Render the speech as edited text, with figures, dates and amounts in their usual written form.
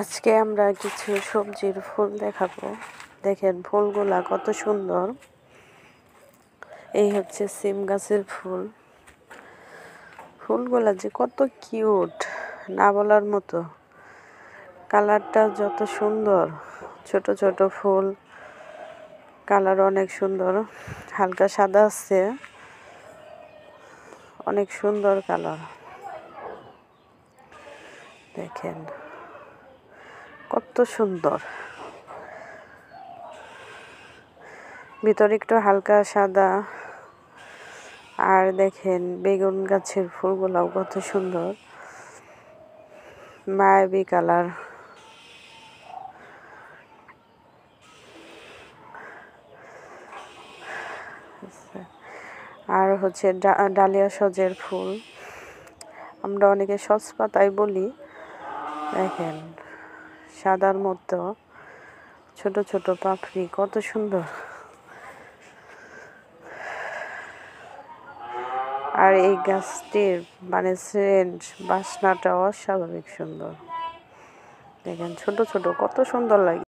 আজকে আমরা কিছু সবজির ফুল দেখাবো। দেখেন ফুলগুলা কত সুন্দর। এই হচ্ছে সিম গাছের ফুল। ফুলগুলা যে কত কিউট, না বলার মতো। কালারটা যত সুন্দর, ছোট ছোট ফুল, কালার অনেক সুন্দর, হালকা সাদা আছে, অনেক সুন্দর কালার। দেখেন কত সুন্দর, ভিতরে একটু হালকা সাদা। আর দেখেন বেগুন গাছের ফুলগুলাও কত সুন্দর, মায়াবী কালার। আর হচ্ছে ডালিয়া সজের ফুল, আমরা অনেকে সজপাতাই বলি। দেখেন সাদার মতো ছোট ছোট পাপড়ি, কত সুন্দর। আর এই গাছটির সেন্ট বাসনাটা অস্বাভাবিক সুন্দর। দেখেন ছোট ছোট কত সুন্দর লাগে।